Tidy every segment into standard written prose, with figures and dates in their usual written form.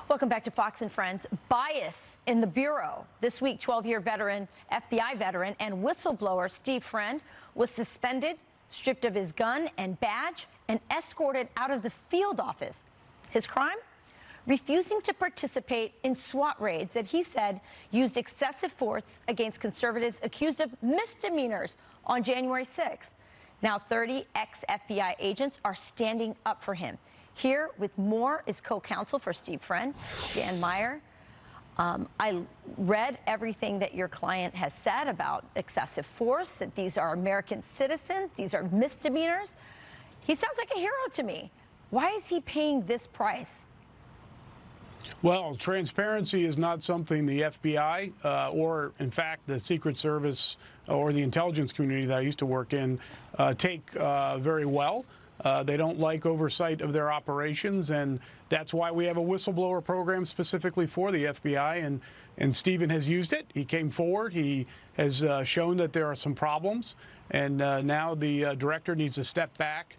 Welcome back to Fox and Friends. Bias in the Bureau. This week, 12-year veteran, FBI veteran, and whistleblower Steve Friend was suspended, stripped of his gun and badge, and escorted out of the field office. His crime? Refusing to participate in SWAT raids that he said used excessive force against conservatives accused of misdemeanors on January 6th. Now 30 ex-FBI agents are standing up for him. Here with more is co-counsel for Steve Friend, Dan Meyer. I read everything that your client has said about excessive force, that these are American citizens, these are misdemeanors. He sounds like a hero to me. Why is he paying this price? Well, transparency is not something the FBI or, in fact, the Secret Service or the intelligence community that I used to work in take very well. They don't like oversight of their operations, and that's why we have a whistleblower program specifically for the FBI, and Stephen has used it. He came forward. He has shown that there are some problems, and now the director needs to step back,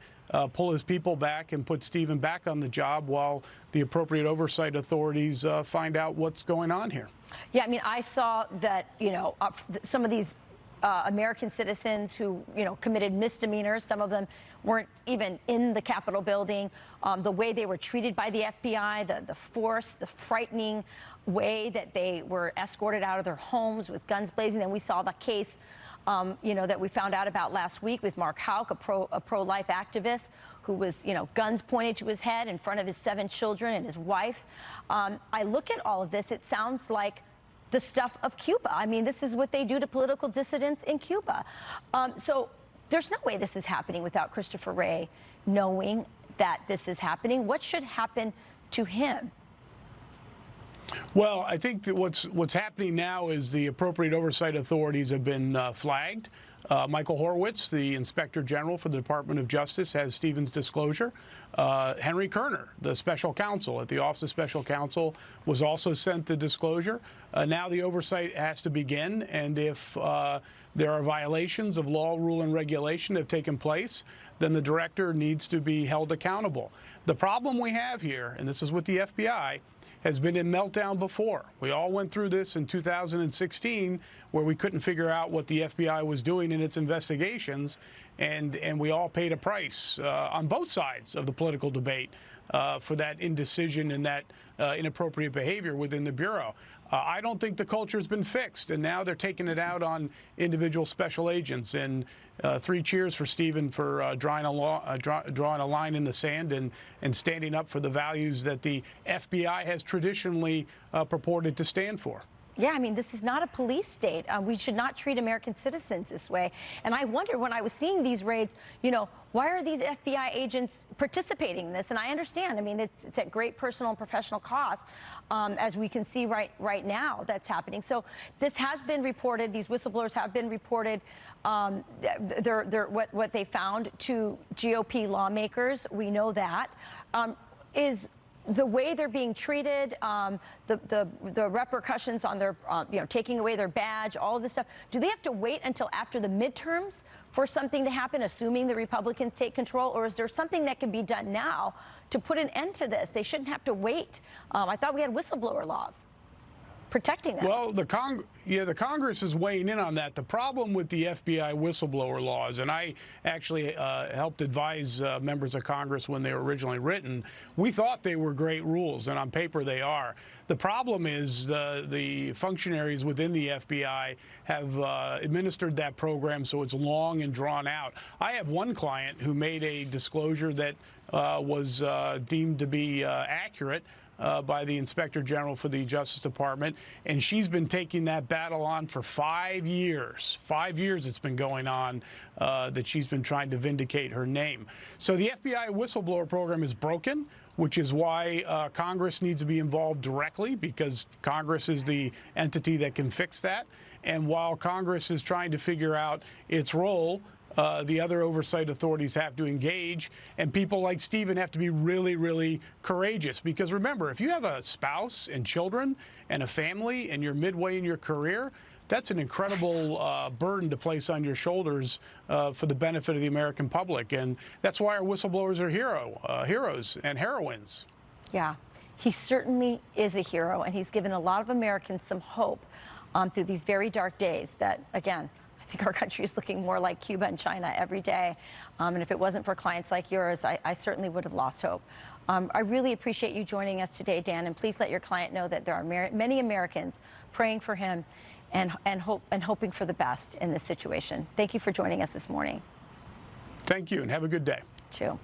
pull his people back, and put Stephen back on the job while the appropriate oversight authorities find out what's going on here. Yeah, I mean, I saw that, some of these American citizens who, committed misdemeanors. Some of them weren't even in the Capitol building. The way they were treated by the FBI, the force, the frightening way that they were escorted out of their homes with guns blazing. Then we saw the case, that we found out about last week with Mark Houck, a pro-life activist who was, guns pointed to his head in front of his 7 children and his wife. I look at all of this. It sounds like the stuff of Cuba. I mean, this is what they do to political dissidents in Cuba. So there's no way this is happening without Christopher Wray knowing that this is happening. What should happen to him? Well, I think that what's happening now is the appropriate oversight authorities have been flagged. Michael Horowitz, the Inspector General for the Department of Justice, has Stephen's disclosure. Henry Kerner, the Special Counsel at the Office of Special Counsel, was also sent the disclosure. Now the oversight has to begin, and if there are violations of law, rule, and regulation that have taken place, then the director needs to be held accountable. The problem we have here, and this is with the FBI, has been in meltdown before. We all went through this in 2016, where we couldn't figure out what the FBI was doing in its investigations, and we all paid a price on both sides of the political debate for that indecision and that inappropriate behavior within the Bureau. I don't think the culture has been fixed, and now they're taking it out on individual special agents. And 3 cheers for Stephen for drawing a line in the sand and standing up for the values that the FBI has traditionally purported to stand for. Yeah, I mean, this is not a police state. We should not treat American citizens this way. And I wonder, when I was seeing these raids, why are these FBI agents participating in this? And I understand. I mean, it's at great personal and professional cost, as we can see right now that's happening. So this has been reported. These whistleblowers have been reported. What they found to GOP lawmakers. We know that. Is the way they're being treated, the repercussions on their, taking away their badge, all of this stuff. Do they have to wait until after the midterms for something to happen, assuming the Republicans take control, or is there something that can be done now to put an end to this? They shouldn't have to wait. I thought we had whistleblower laws protecting them. Well, the Congress is weighing in on that. The problem with the FBI whistleblower laws, and I actually helped advise members of Congress when they were originally written, we thought they were great rules, and on paper they are. The problem is the functionaries within the FBI have administered that program so it's long and drawn out. I have one client who made a disclosure that was deemed to be accurate by the Inspector General for the Justice Department, and she's been taking that battle on for 5 years. 5 years it's been going on that she's been trying to vindicate her name. So the FBI whistleblower program is broken, which is why Congress needs to be involved directly, because Congress is the entity that can fix that. And while Congress is trying to figure out its role, the other oversight authorities have to engage, and people like Stephen have to be really, really courageous. Because remember, if you have a spouse and children and a family and you're midway in your career, that's an incredible burden to place on your shoulders for the benefit of the American public. And that's why our whistleblowers are heroes and heroines. Yeah. He certainly is a hero, and he's given a lot of Americans some hope through these very dark days that, again, I think our country is looking more like Cuba and China every day. And if it wasn't for clients like yours, I certainly would have lost hope. I really appreciate you joining us today, Dan, and please let your client know that there are many Americans praying for him and hoping for the best in this situation. Thank you for joining us this morning. Thank you, and have a good day. Too.